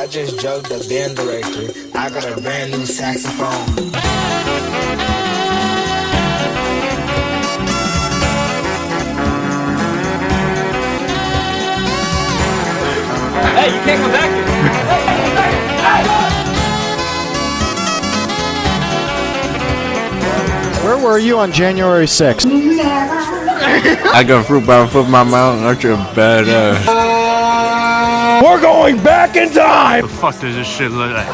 I just joked the band director. I got a brand new saxophone. Hey, you can't come back here. Where were you on January 6th? I got fruit by the foot of my mouth and that's your badass. We're going back in time! The fuck does this shit look like?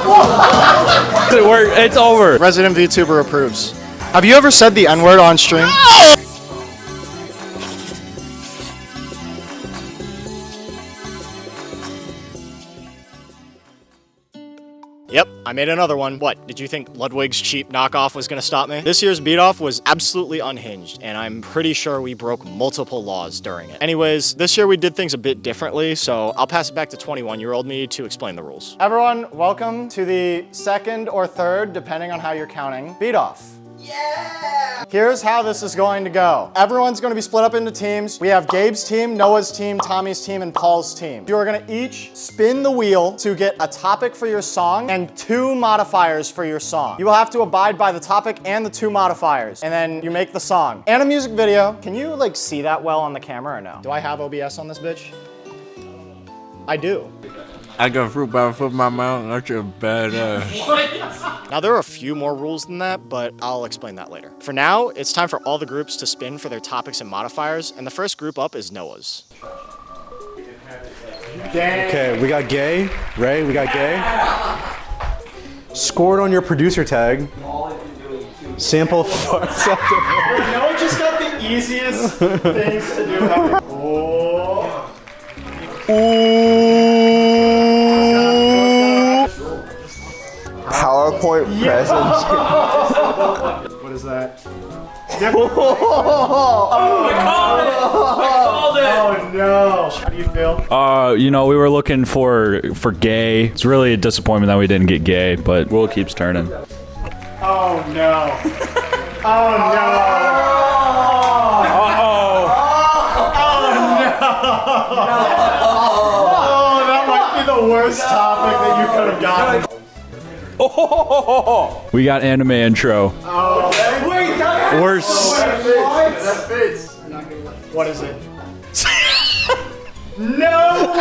It's over. Resident VTuber approves. Have you ever said the N-word on stream? No! Yep, I made another one. What, did you think Ludwig's cheap knockoff was gonna stop me? This year's beat-off was absolutely unhinged, and I'm pretty sure we broke multiple laws during it. Anyways, this year we did things a bit differently, so I'll pass it back to 21-year-old me to explain the rules. Everyone, welcome to the second or third, depending on how you're counting, beat-off. Yeah! Here's how this is going to go. Everyone's going to be split up into teams. We have Gabe's team, Noah's team, Tommy's team, and Paul's team. You are going to each spin the wheel to get a topic for your song and 2 modifiers for your song. You will have to abide by the topic and the 2 modifiers, and then you make the song. And a music video. Can you like see that well on the camera or no? Do I have OBS on this bitch? I do. I got fruit by the foot of my mouth and that's your badass. Now there are a few more rules than that, but I'll explain that later. For now, it's time for all the groups to spin for their topics and modifiers, and the first group up is Noah's. Okay, we got Gay. Ray, we got Gay. Scored on your producer tag. Sample farts out the Noah just got the easiest things to do ever. PowerPoint presentation. What is that? Oh no! How do you feel? You know, we were looking for Gay. It's really a disappointment that we didn't get Gay, but world keeps turning. Oh no! Oh no! Uh-oh! Oh, that might be the worst topic that you could have gotten. Oh, we got anime intro. Oh, wait, that Worse. That fits. What is it? No!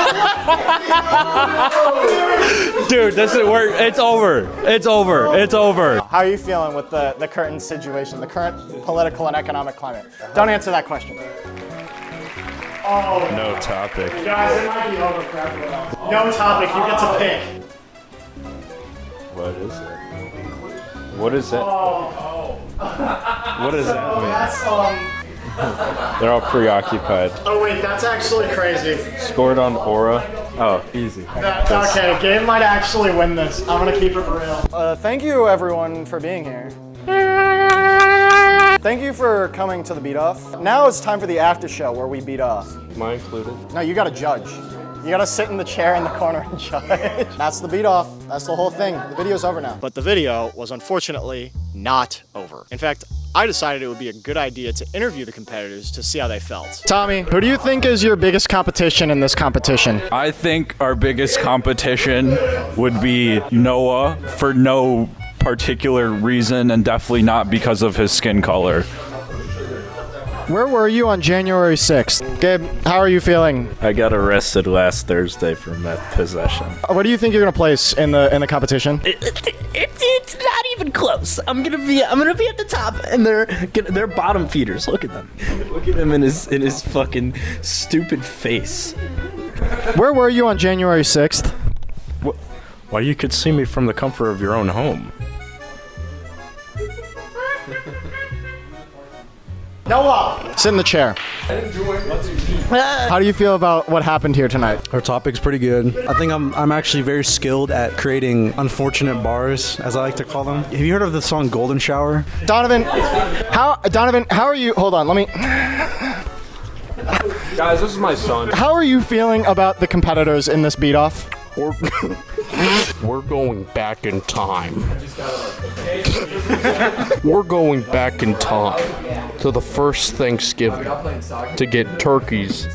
Dude, this is work. It's over. It's over. It's over. How are you feeling with the current situation, the current political and economic climate? Don't answer that question. Oh, No topic. guys, it might be over for everyone else. No topic, you get to pick. What is it? What is it? What does that mean? That's They're all preoccupied. Oh wait, that's actually crazy. Scored on Aura. Oh, easy. Okay, Gabe might actually win this. I'm gonna keep it real. Thank you everyone for being here. Thank you for coming to the beat off. Now it's time for the after show where we beat off. Am I included? No, you gotta judge. You gotta sit in the chair in the corner and judge. That's the beat off. That's the whole thing. The video's over now. But the video was unfortunately not over. In fact, I decided it would be a good idea to interview the competitors to see how they felt. Tommy, who do you think is your biggest competition in this competition? I think our biggest competition would be Noah for no particular reason and definitely not because of his skin color. Where were you on January 6th? Gabe, how are you feeling? I got arrested last Thursday for meth possession. What do you think you're gonna place in the competition? It's not even close. I'm gonna be at the top, and they're bottom feeders. Look at them. Look at him in his fucking stupid face. Where were you on January 6th? Well, you could see me from the comfort of your own home. Noah! Sit in the chair. How do you feel about what happened here tonight? Our topic's pretty good. I think I'm actually very skilled at creating unfortunate bars, as I like to call them. Have you heard of the song Golden Shower? Donovan, how are you? Hold on, let me. Guys, this is my son. How are you feeling about the competitors in this beat-off? We're going back in time. We're going back in time to the first Thanksgiving to get turkeys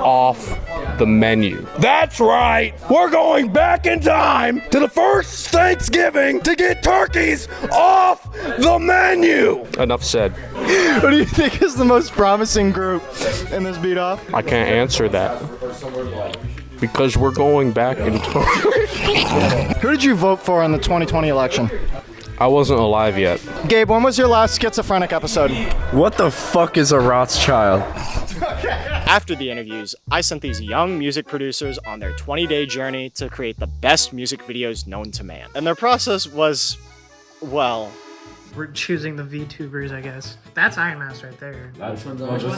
off the menu. That's right! We're going back in time to the first Thanksgiving to get turkeys off the menu! Enough said. Who do you think is the most promising group in this beat off? I can't answer that. Because we're going back in time. Who did you vote for in the 2020 election? I wasn't alive yet. Gabe, when was your last schizophrenic episode? What the fuck is a Rothschild? After the interviews, I sent these young music producers on their 20-day journey to create the best music videos known to man. And their process was, well... We're choosing the VTubers, I guess. That's Iron Mouse right there. This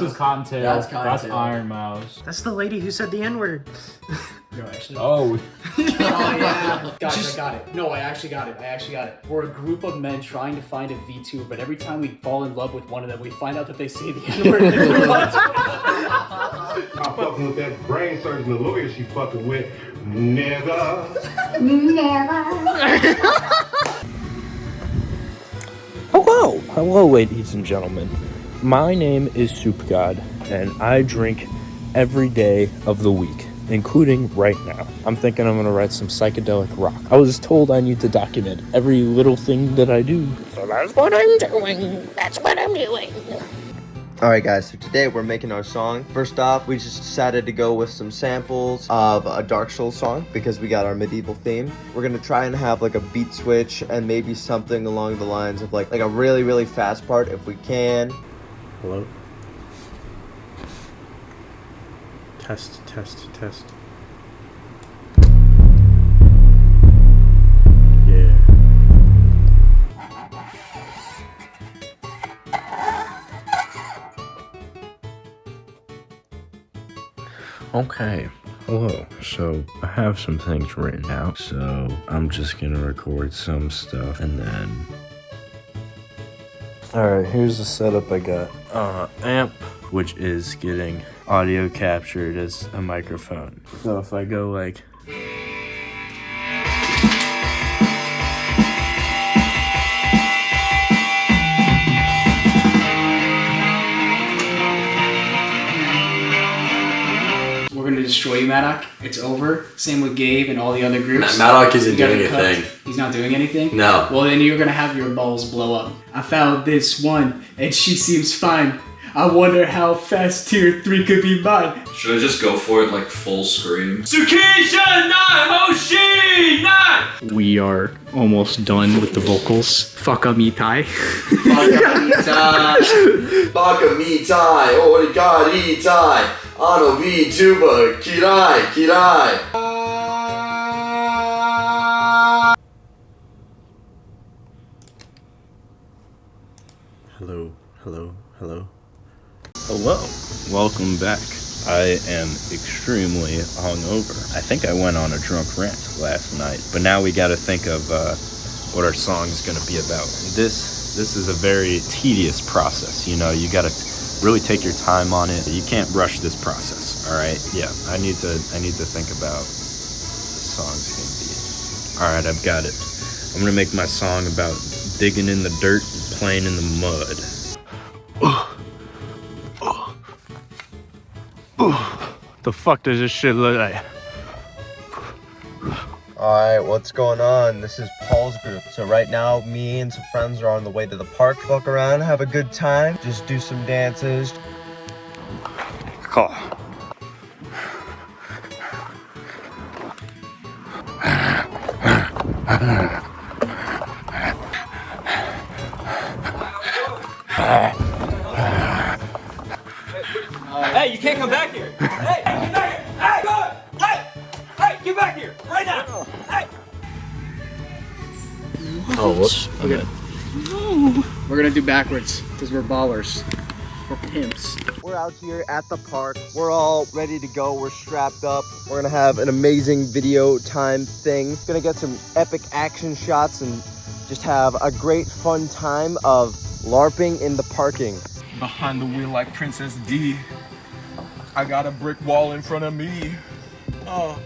is Cottontail. That's Iron Mouse. That's the lady who said the N-word. No, actually. Oh. Yeah. I got it. No, I actually got it. We're a group of men trying to find a VTuber, but every time we fall in love with one of them, we find out that they say the N-word. I'm fucking with that brain surgeon, the lawyer she fucking with. Never. Hello, ladies and gentlemen. My name is Soup God, and I drink every day of the week, including right now. I'm thinking I'm gonna write some psychedelic rock. I was told I need to document every little thing that I do. So that's what I'm doing. Alright guys, so today we're making our song. First off, we just decided to go with some samples of a Dark Souls song because we got our medieval theme. We're gonna try and have like a beat switch and maybe something along the lines of like a really, really fast part if we can. Hello? Test. Yeah. Okay, hello. So I have some things written out, so I'm just gonna record some stuff and then... Alright, here's the setup I got. Amp, which is getting audio captured as a microphone. So if I go like... We're gonna destroy you, Nattik. It's over. Same with Gabe and all the other groups. Nattik isn't doing a thing. He's not doing anything? No. Well, then you're gonna have your balls blow up. I found this one, and she seems fine. I wonder how fast tier 3 could be mine. Should I just go for it like full scream? We are almost done with the vocals. Fuck up me tie. Origatai, Ano VTuber, Kirai. Hello, welcome back. I am extremely hungover. I think I went on a drunk rant last night, but now we gotta think of what our song is gonna be about. This is a very tedious process, you know, you gotta really take your time on it. You can't rush this process, all right? Yeah, I need to think about what this song's gonna be. All right, I've got it. I'm gonna make my song about digging in the dirt and playing in the mud. The fuck does this shit look like? Alright, what's going on? This is Paul's group. So right now, me and some friends are on the way to the park. Walk around, have a good time, just do some dances. Cool. Hey, you can't come back here. Hey, get back here. Hey, go. Hey, get back here right now. Hey. Oh, whoops. Okay. We're gonna do backwards because we're ballers. We're pimps. We're out here at the park. We're all ready to go. We're strapped up. We're gonna have an amazing video time thing. Gonna get some epic action shots and just have a great fun time of LARPing in the parking. Behind the wheel like Princess D. I got a brick wall in front of me. Oh.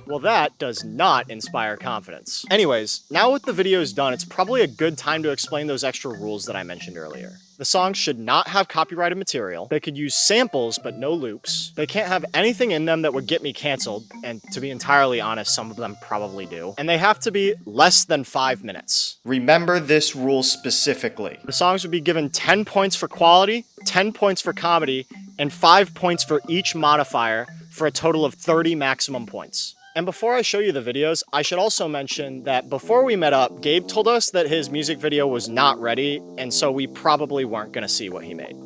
Well, that does not inspire confidence. Anyways, now with the videos done, it's probably a good time to explain those extra rules that I mentioned earlier. The songs should not have copyrighted material. They could use samples, but no loops. They can't have anything in them that would get me canceled, and to be entirely honest, some of them probably do. And they have to be less than 5 minutes. Remember this rule specifically. The songs would be given 10 points for quality, 10 points for comedy, and 5 points for each modifier for a total of 30 maximum points. And before I show you the videos, I should also mention that before we met up, Gabe told us that his music video was not ready, and so we probably weren't gonna see what he made.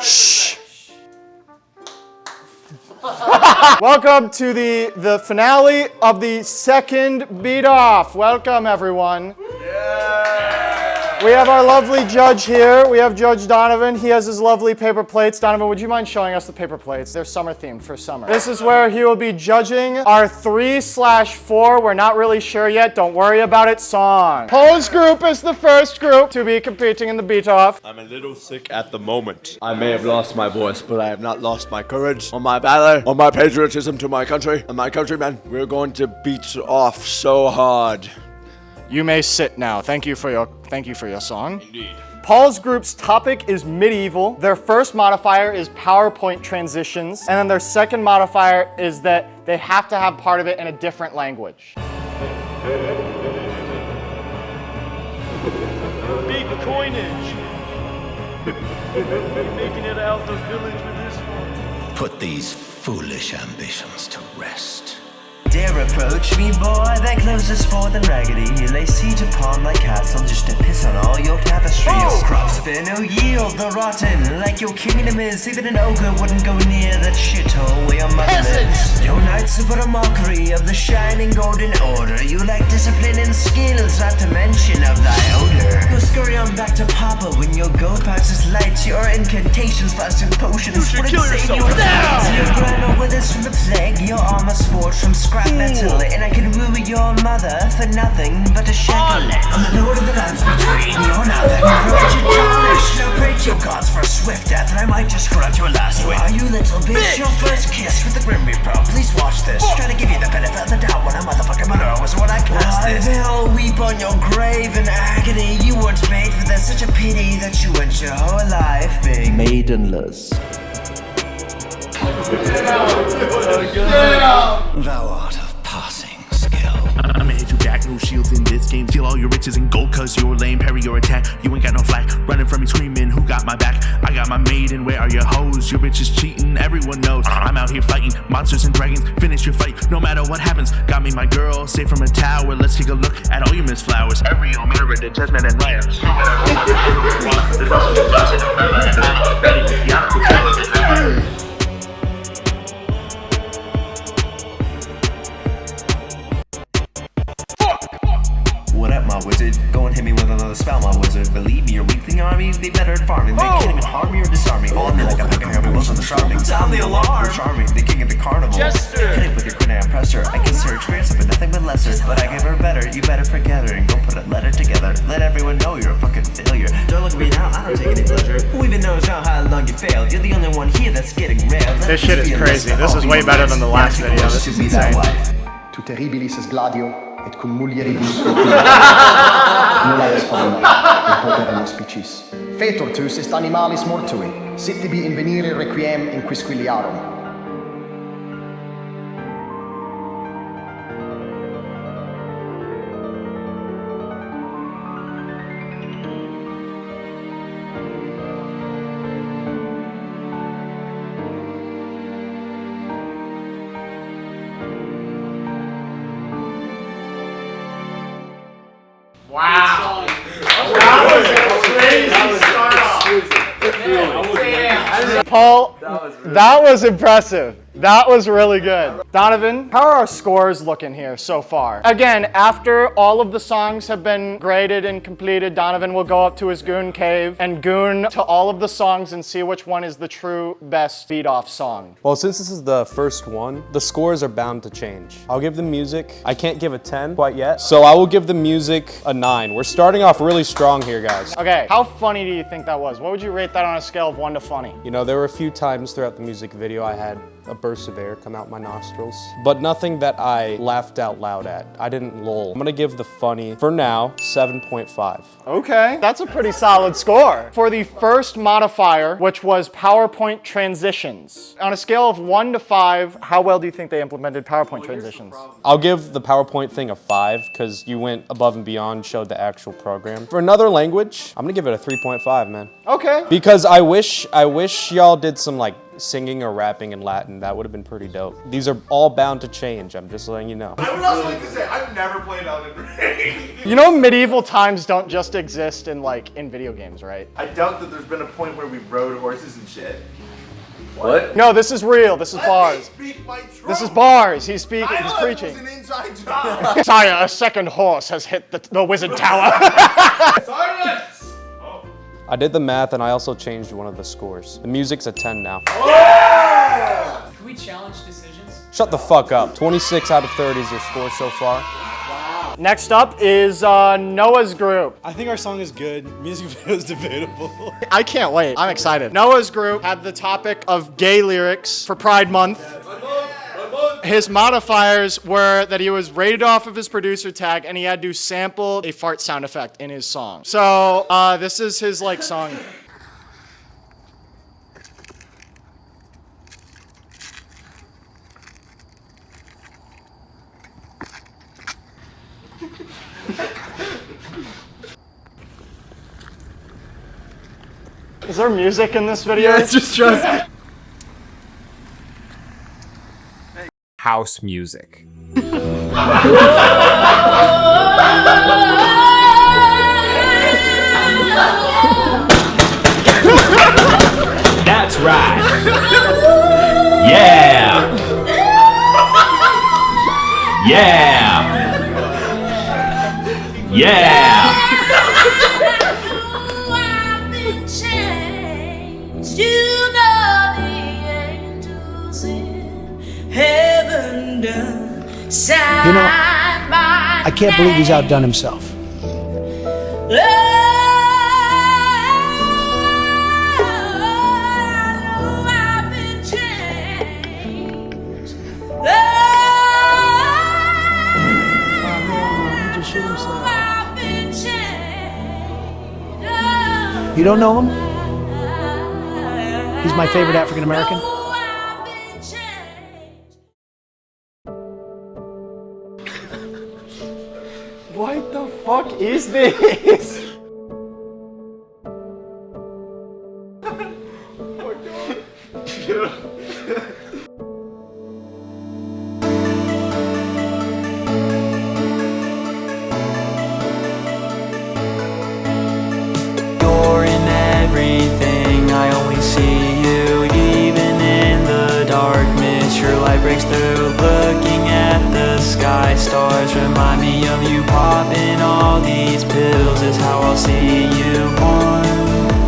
Shh. Welcome to the finale of the second beat off. Welcome everyone. We have our lovely judge here. We have Judge Donovan. He has his lovely paper plates. Donovan, would you mind showing us the paper plates? They're summer themed for summer. This is where he will be judging our 3/4, we're not really sure yet, don't worry about it, song. Pose group is the first group to be competing in the beat off. I'm a little sick at the moment. I may have lost my voice, but I have not lost my courage, or my valor, or my patriotism to my country and my countrymen. We're going to beat off so hard. You may sit now. Thank you for your song. Indeed. Paul's group's topic is medieval. Their first modifier is PowerPoint transitions, and then their second modifier is that they have to have part of it in a different language. Big coinage. Making it out the village with this one. Put these foolish ambitions to rest. Dare approach me, boy, thy clothes are sport and raggedy. You lay siege upon my castle just to piss on all your tapestries. Oh. Crops bear no yield, they're rotten, like your kingdom is. Even an ogre wouldn't go near that shithole where your mother lives. Your knights are but a mockery of the shining golden order. You lack discipline and skills, not to mention of thy odor. You'll scurry on back to Papa when your gold pouch is light. Your incantations, fast and potions you should kill yourself now! Your grandma withers from the plague, your armor's forged from scrap metal, and I can woo your mother for nothing but a shekel. I'm the lord of the lands between your nothing. Virgin tarnished, now pray to your gods for a swift death, and I might just grant your last wish. Are you little bitch? Your first kiss with the Grim Reaper. Please watch this. Try to give you the benefit of the doubt when a motherfucking murderer was when I cast this. They'll weep on your grave in agony. You weren't made for this. Such a pity that you went your whole life being maidenless. Thou art of passing skill. I'ma hit you back, no shields in this game. Steal all your riches and gold cause you're lame. Parry your attack, you ain't got no flack. Running from me screaming, who got my back? I got my maiden, where are your hoes? Your bitch is cheating, everyone knows. I'm out here fighting monsters and dragons. Finish your fight, no matter what happens. Got me my girl, safe from a tower. Let's take a look at all you miss flowers. Every old mirror, the judgment and riots. What up, my wizard? Go and hit me with another spell, my wizard. Believe me, your weakling army be better at farming. They can't even harm me or disarm me. Hold me like a pack of hairy wolves on the charming. Sound the alarm! We're charming, the king of the carnival. Jester! Hit it with your quinine pressure. I kiss her experience, but nothing but lesser. But I give her better, you better forget her and go put a letter together. Let everyone know you're a fucking failure. Don't look at me now, I don't take any pleasure. Who even knows now how long you failed? You're the only one here that's getting railed. This shit is crazy. This is way better than the last video. This is insane. Tu terribilis gladio. Et cum mulieribus nulla est fauna, in potere spicis. Fetortus est animalis mortui, sit tibi invenire requiem in quisquiliarum. Wow. That was crazy start off. Paul, that was impressive. That was really good. Donovan, how are our scores looking here so far? Again, after all of the songs have been graded and completed, Donovan will go up to his goon cave and goon to all of the songs and see which one is the true best beat-off song. Well, since this is the first one, the scores are bound to change. I'll give the music, I can't give a 10 quite yet, so I will give the music a 9. We're starting off really strong here, guys. Okay, how funny do you think that was? What would you rate that on a scale of 1 to funny? You know, there were a few times throughout the music video I had a burst of air come out my nostrils, but nothing that I laughed out loud at. I didn't lol. I'm gonna give the funny, for now, 7.5. Okay, that's a pretty solid score. For the first modifier, which was PowerPoint transitions, on a scale of 1 to 5, how well do you think they implemented PowerPoint transitions? I'll give the PowerPoint thing a 5 because you went above and beyond, showed the actual program. For another language, I'm gonna give it a 3.5, man. Okay. Because I wish y'all did some like singing or rapping in Latin. That would have been pretty dope. These are all bound to change. I'm just letting you know. I would also like to say, I've never played Elden Ring. You know medieval times don't just exist in video games, right? I doubt that there's been a point where we rode horses and shit. What? No, this is real. This is bars. This is bars. He's speaking. He's preaching. It was an inside job. Sire, a second horse has hit the wizard tower. Silence! I did the math and I also changed one of the scores. The music's a 10 now. Can we challenge decisions? Shut the fuck up. 26 out of 30 is your score so far. Next up is Noah's group. I think our song is good. Music video is debatable. I can't wait. I'm excited. Noah's group had the topic of gay lyrics for Pride Month. His modifiers were that he was rated off of his producer tag and he had to sample a fart sound effect in his song. So this is his song. Is there music in this video? Yeah, it's just house music. That's right. Yeah. Yeah. Yeah. You know, I can't believe he's outdone himself. You don't know him? He's my favorite African American. What the fuck is this? You're in everything, I only see you. Even in the darkness, your light breaks through. Looking at the sky, stars remind me of you. Popping all these pills is how I'll see you. One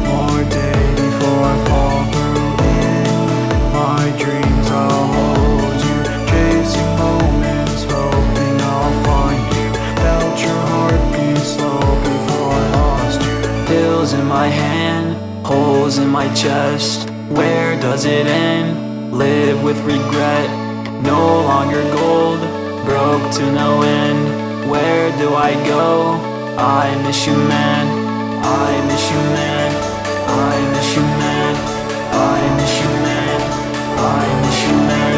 more day before I fall through. In my dreams I'll hold you, chasing moments, hoping I'll find you. Felt your heartbeat slow before I lost you. Pills in my hand, holes in my chest. Where does it end? Live with regret. No longer gold, broke to no end. Where do I go? I miss you, man. I miss you, man. I miss you, man. I miss you, man. I miss you, man.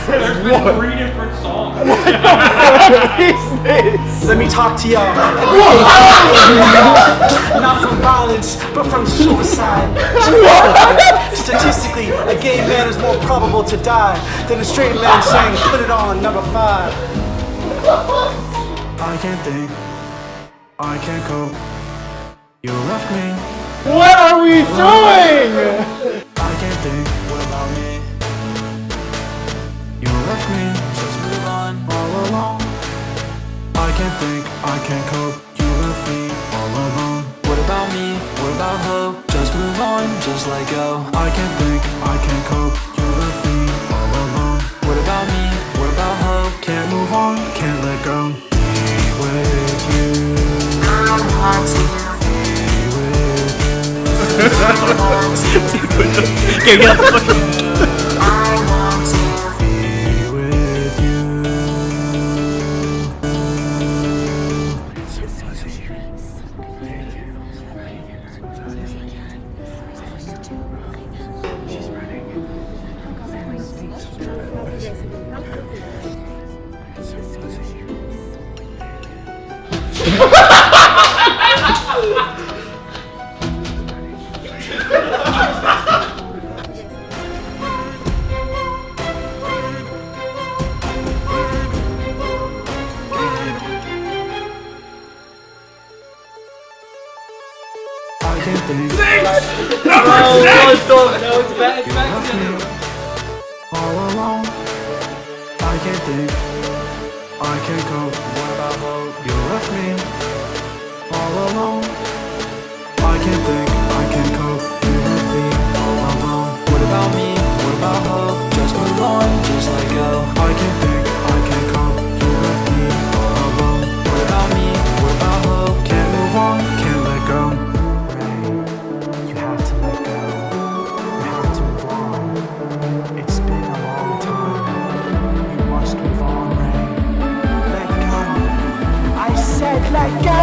There's been 3 different songs. What is this? Let me talk to y'all. Not from violence, but from suicide. Statistically, a gay man is more probable to die than a straight man saying, put it on, number 5. I can't think, I can't cope. You left me. What are we doing? I can't think, what about me? You left me, just move on, all alone. I can't think, I can't cope. You left me all alone. What about me? What about hope? Just move on, just let go. I can't think, I can't cope. You left me all alone. What about me? What about hope? Can't move on, can't let go. Be with you. I'm haunting you. Be with you. Okay, get off the fucking. All alone, I can't think, I can't cope. What about hope? You left me all alone. I can't think, I can't cope. You left me all alone. What about me? What about hope? Just move on, just let go. I can't think, I can't cope. You left me all alone. What about me? What about hope? Can't move on, can't let go. You have to let go. You have to move on. It's been a long time. You must move on, Ray. Let go. I said let go.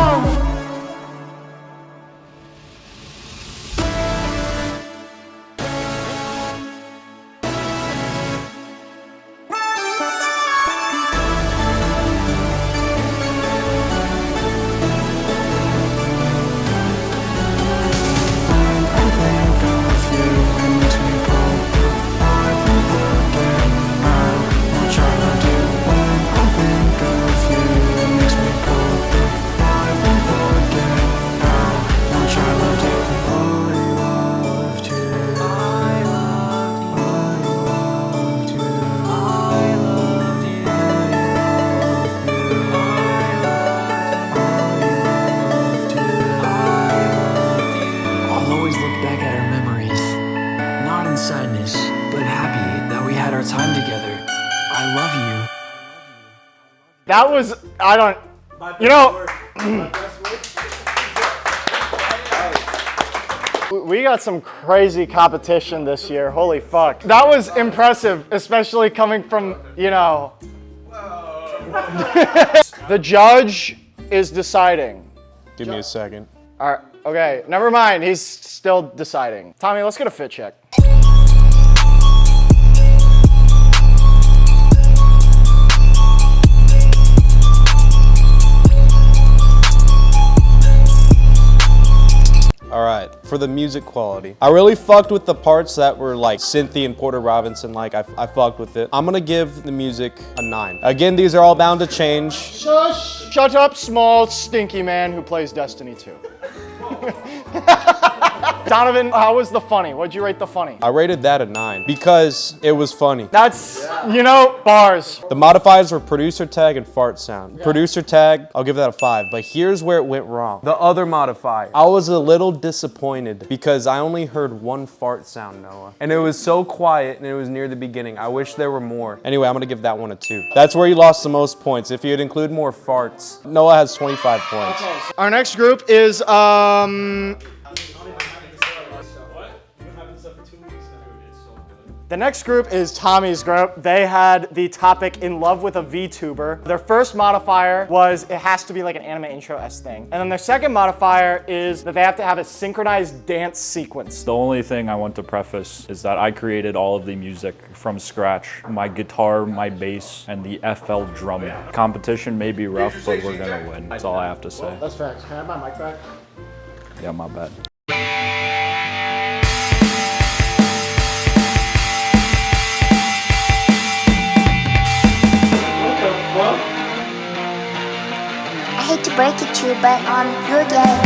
I'll always look back at our memories, not in sadness, but happy that we had our time together. I love you. That was, I don't, you know, we got some crazy competition this year. Holy fuck. That was impressive, especially coming from, you know. The judge is deciding. Give me a second. All right, okay, never mind. He's still deciding. Tommy, let's get a fit check. All right, for the music quality. I really fucked with the parts that were like Cynthia and Porter Robinson, like I fucked with it. I'm gonna give the music a 9. Again, these are all bound to change. Shush! Shut up, small, stinky man who plays Destiny 2. Donovan, how was the funny? What'd you rate the funny? I rated that a 9 because it was funny. That's, you know, bars. The modifiers were producer tag and fart sound. Producer tag, I'll give that a 5, but here's where it went wrong. The other modifier. I was a little disappointed because I only heard one fart sound, Noah. And it was so quiet and it was near the beginning. I wish there were more. Anyway, I'm gonna give that one a 2. That's where you lost the most points. If you'd include more farts, Noah has 25 points. Our next group is, the next group is Tommy's group. They had the topic in love with a VTuber. Their first modifier was it has to be like an anime intro-esque thing. And then their second modifier is that they have to have a synchronized dance sequence. The only thing I want to preface is that I created all of the music from scratch. My guitar, my bass, and the FL drum. Competition may be rough, but we're gonna win. That's all I have to say. That's facts. Can I have my mic back? Yeah, my bad. I hate to break it to you, but you're gay.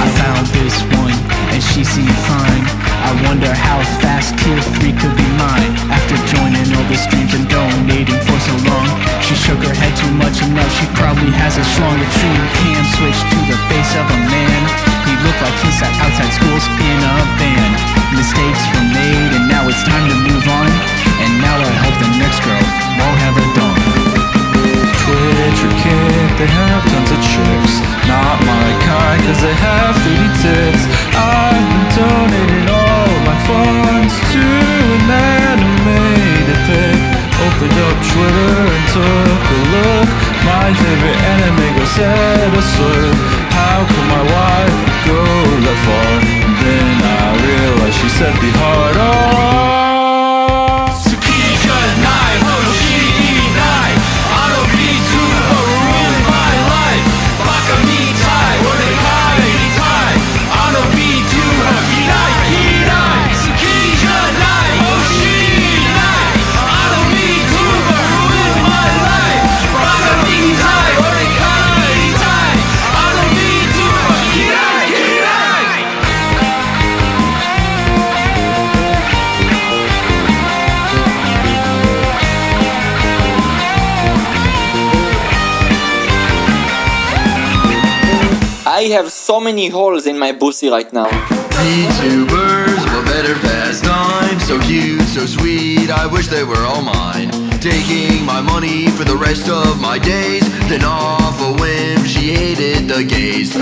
I found this one, and she seemed fine. I wonder how fast Tier 3 has a strong extreme cam switch to the face of a man. He looked like he sat outside schools in a van. Mistakes were made and now it's time to move on. And now I hope the next girl won't have a dome. Twitch or kick, they have tons of tricks. Not my kind, cause they have 3D tits. I've been donating all my funds to an animated pic. Opened up Twitter and took a look. My favorite anime girl said a slur. How could my wife go that far? Then I realized she said the hard R. Tsukija nai, hoshi nai. Ano VTuber ruined my life. Baka mitai, onegai itai. Ano VTuber kirai kirai. Tsukija nai, hoshi nai. Ano VTuber ruined my life. Baka mitai, onegai itai. Ano VTuber kirai kirai. I have so many holes in my pussy right now. VTubers, what better pastime? So cute, so sweet, I wish they were all mine. Taking my money for the rest of my days. Then off a whim, she hated the gays. I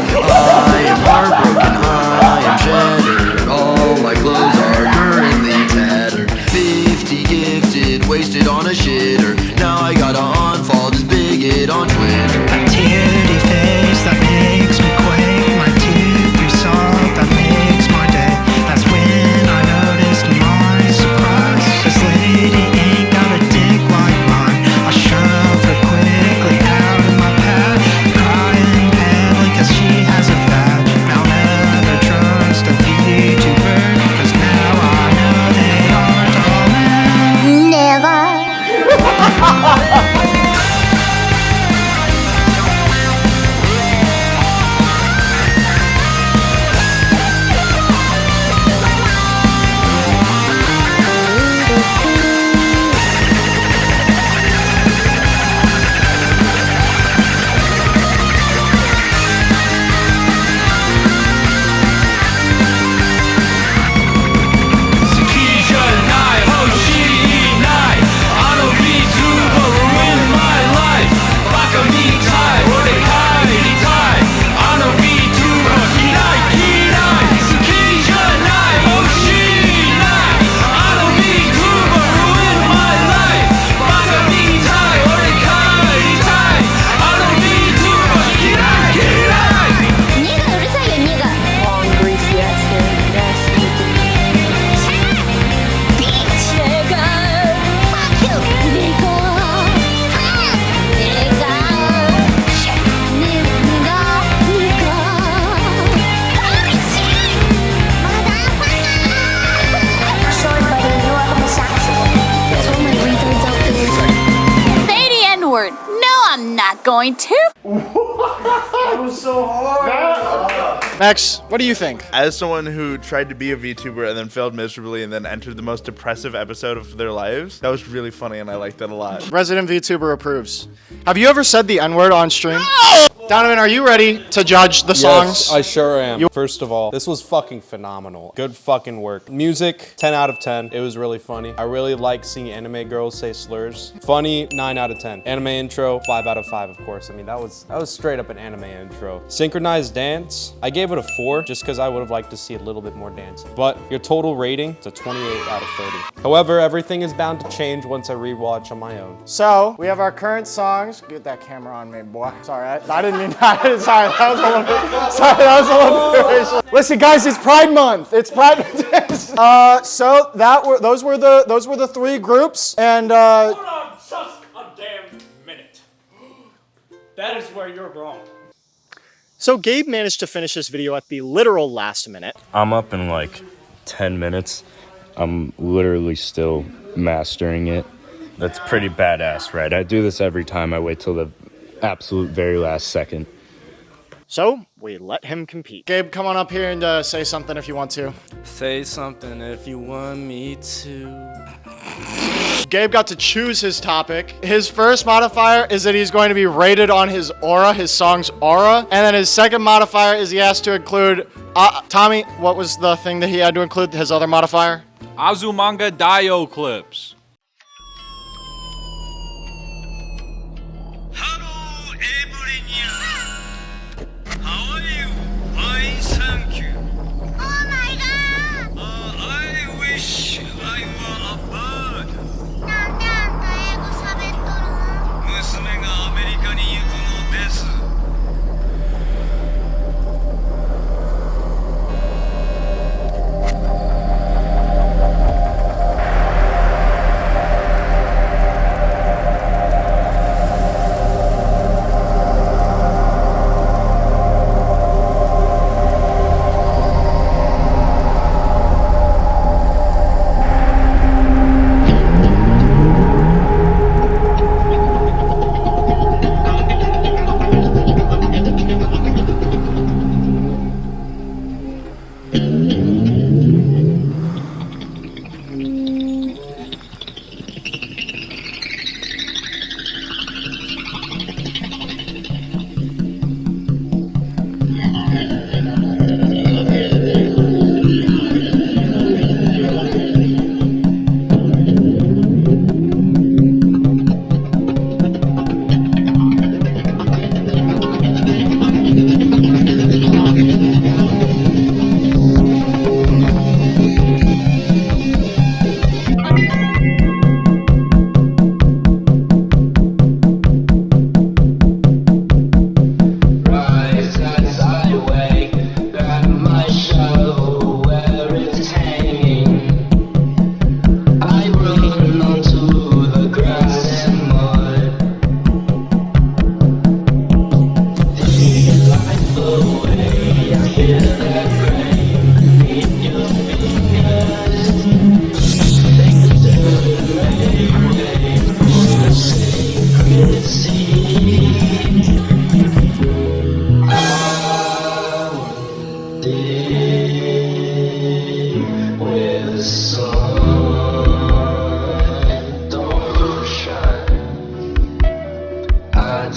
am heartbroken, I am shattered. All my clothes are currently tattered. 50 gifted, wasted on a shitter. Now I gotta unfollow this bigot on Twitter. That teary face that makes me quake. My teary sob that makes my day. That's when I noticed my surprise. This lady ain't got a dick like mine. I shove her quickly out of my path. Crying badly cause she has a vag. Now never trust a VTuber, cause now I know they aren't all men. Never. Tsukija nai, hoshi nai. Ano VTuber ruined my life. Baka mitai, onegai itai. Ano VTuber kirai kirai. Tsukija nai, hoshi nai. Ano VTuber ruined my life. Baka mitai, onegai itai. Ano VTuber kirai kirai. Nigga, うるさいよ、nigga. Long greasy ass hair. Nasty. Bitch. Nigga. Fuck you. Nigga. Ha. Nigga. Nigga. Nigga. Holy shit. Motherfucker. Sorry, buddy. You're homosexual. That's all my retards out there. Say the N-word. No, I'm not going to. That was so hard. Max, what do you think? As someone who tried to be a VTuber and then failed miserably and then entered the most depressive episode of their lives, that was really funny and I liked that a lot. Resident VTuber approves. Have you ever said the N-word on stream? Donovan, are you ready to judge the songs? Yes, I sure am. First of all, this was fucking phenomenal. Good fucking work. Music, 10 out of 10. It was really funny. I really like seeing anime girls say slurs. Funny, 9 out of 10. Anime intro, 5 out of 5, of course. I mean, that was straight up an anime intro. Synchronized dance, I gave it a 4 just because I would have liked to see a little bit more dancing. But your total rating, it's a 28 out of 30. However, everything is bound to change once I rewatch on my own. So, we have our current songs. Get that camera on me, boy. Sorry, I didn't mean that. Sorry, that was a little bit, sorry, that was a little bit racial. Listen, guys, it's Pride Month. It's Pride Month. So those were the three groups, and Hold on just a damn minute. That is where you're wrong. So Gabe managed to finish this video at the literal last minute. I'm up in like 10 minutes. I'm literally still mastering it. That's pretty badass, right? I do this every time. I wait till the absolute very last second. So we let him compete. Gabe, come on up here and say something if you want to. Say something if you want me to. Gabe got to choose his topic. His first modifier is that he's going to be rated on his aura, his song's aura. And then his second modifier is he has to include... Tommy, what was the thing that he had to include, his other modifier? Azumanga Daioh clips. How are you? Fine, thank you. Oh my god! I wish I were a bird. なんであんた英語喋っとるの？娘がアメリカに行くのです。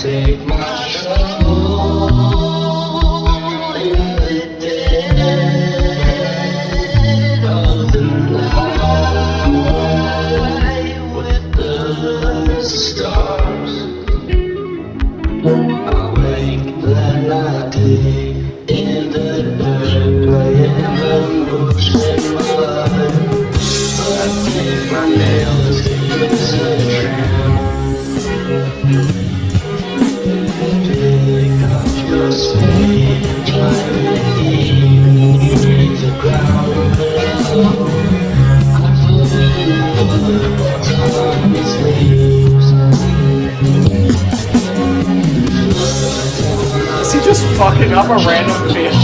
Take my soul in the dead of the night with the stars. Awake the Nattik in the dirt, playing the moves in mud. But I take my nails to use a tramp. Pick up your spade and try to leave the ground below. I put on his leaves. Is he just fucking up a random field?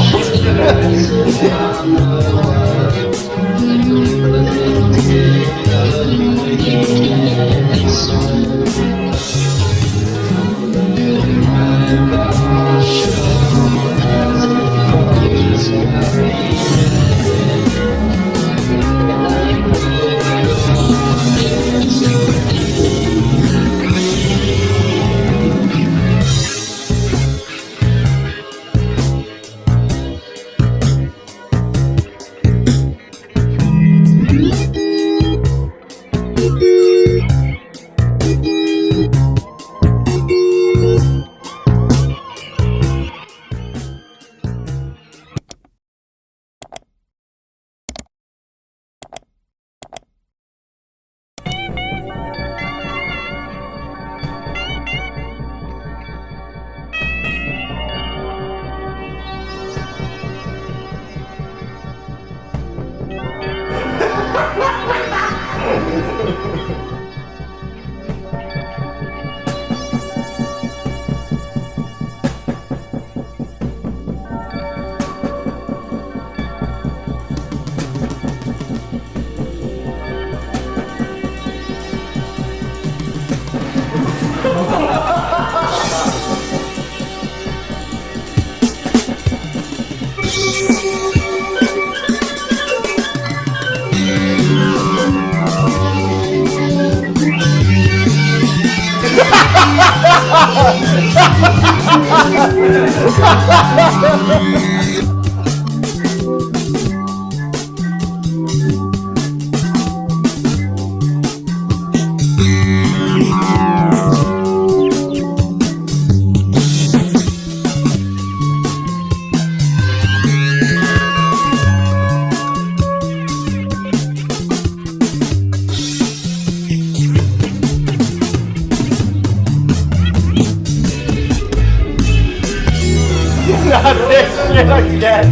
Not this shit again.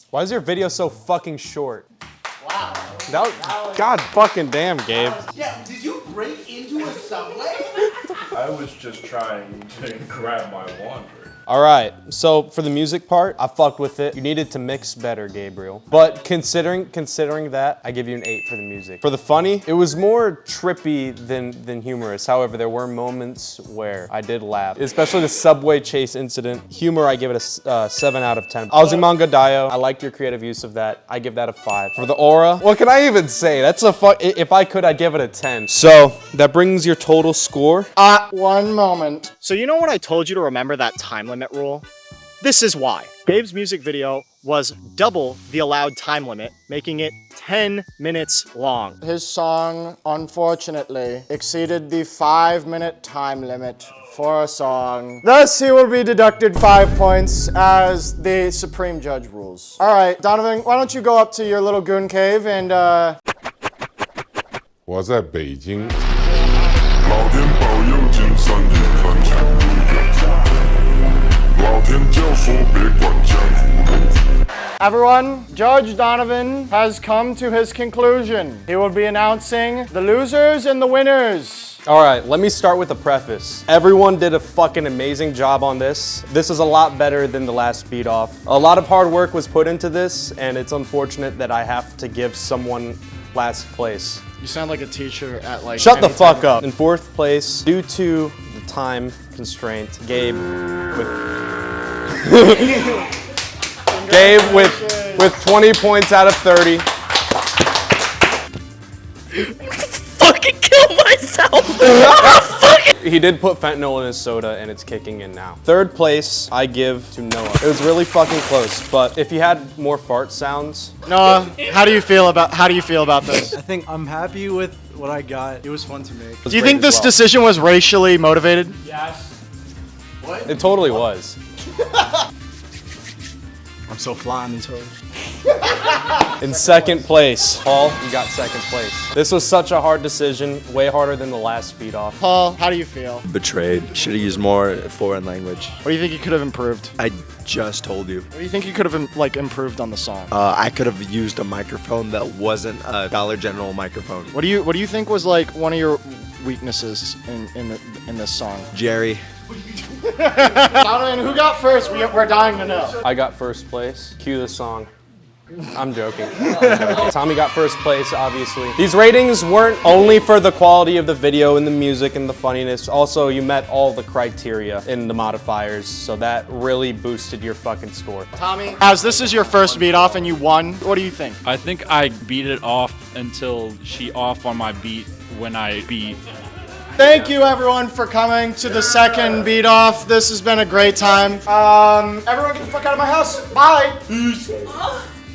Why is your video so fucking short? Wow. God fucking damn, Gabe. Yeah, did you break into a subway? I was just trying to grab my laundry. All right, so for the music part, I fucked with it. You needed to mix better, Gabriel. But considering that, I give you an 8 for the music. For the funny, it was more trippy than humorous. However, there were moments where I did laugh, especially the subway chase incident. Humor, I give it a 7 out of 10. Azumanga Daioh, I liked your creative use of that. I give that a 5. For the aura, what can I even say? That's a if I could, I'd give it a 10. So that brings your total score. One moment. So you know when I told you to remember that time limit rule? This is why. Gabe's music video was double the allowed time limit, making it 10 minutes long. His song, unfortunately, exceeded the 5-minute time limit for a song. Thus, he will be deducted 5 points as the Supreme Judge rules. All right, Donovan, why don't you go up to your little goon cave and, Was that Beijing? Everyone, Judge Donovan has come to his conclusion. He will be announcing the losers and the winners. All right, let me start with a preface. Everyone did a fucking amazing job on this. This is a lot better than the last beat off. A lot of hard work was put into this, and it's unfortunate that I have to give someone last place. You sound like a teacher at like... Shut the fuck up. In 4th place, due to the time constraint, Gabe with 20 points out of 30. Fucking kill myself! He did put fentanyl in his soda and it's kicking in now. 3rd place, I give to Noah. It was really fucking close, but if you had more fart sounds. Noah, how do you feel about this? I think I'm happy with what I got. It was fun to make. Do you think this decision was racially motivated? Yes. What? It totally was. I'm so fly on these hoes. In second place, Paul, you got second place. This was such a hard decision, way harder than the last speed off. Paul, how do you feel? Betrayed. Should have used more foreign language. What do you think you could have improved? I just told you. What do you think you could have like improved on the song? I could have used a microphone that wasn't a Dollar General microphone. What do you think was like one of your weaknesses in this song? Jerry. Donovan, who got first? We're dying to know. I got first place. Cue the song. I'm joking. Tommy got first place, obviously. These ratings weren't only for the quality of the video and the music and the funniness. Also, you met all the criteria in the modifiers, so that really boosted your fucking score. Tommy, as this is your first beat off and you won, what do you think? I think I beat it off until she off on my beat when I beat. Thank you everyone for coming to the second beat off. This has been a great time. Everyone get the fuck out of my house. Bye. Peace.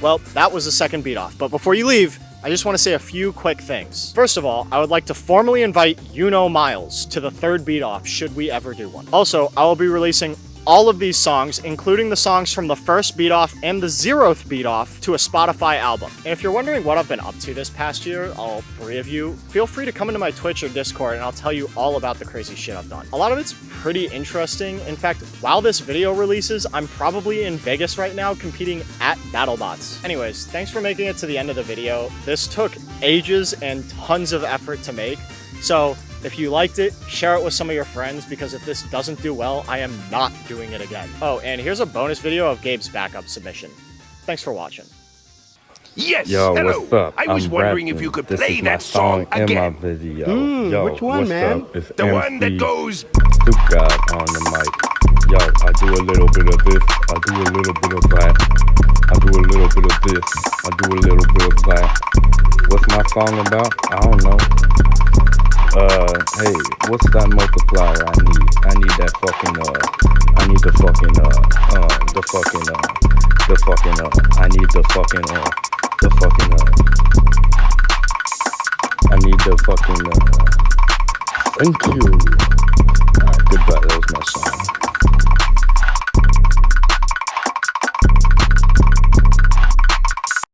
Well, that was the second beat off. But before you leave, I just want to say a few quick things. First of all, I would like to formally invite Miles to the third beat off should we ever do one. Also, I will be releasing all of these songs, including the songs from the first beat off and the 0th beat off, to a Spotify album. And if you're wondering what I've been up to this past year, all 3 of you, feel free to come into my Twitch or Discord and I'll tell you all about the crazy shit I've done. A lot of it's pretty interesting. In fact, while this video releases, I'm probably in Vegas right now competing at BattleBots. Anyways, thanks for making it to the end of the video. This took ages and tons of effort to make. So if you liked it, share it with some of your friends, because if this doesn't do well, I am not doing it again. Oh, and here's a bonus video of Gabe's backup submission. Thanks for watching. Yes, Yo, hello. what's up? I was I'm wondering rapping. if you could This play is my that song in again. my video. Yo, which one, what's man? Up? It's The one that MC goes. Soup God on the mic. Yo, I do a little bit of this. I do a little bit of that. I do a little bit of this. I do a little bit of that. What's my song about? I don't know. Hey, what's that multiplier I need? I need that fucking, I need the fucking, I need the fucking, I need the fucking, thank you.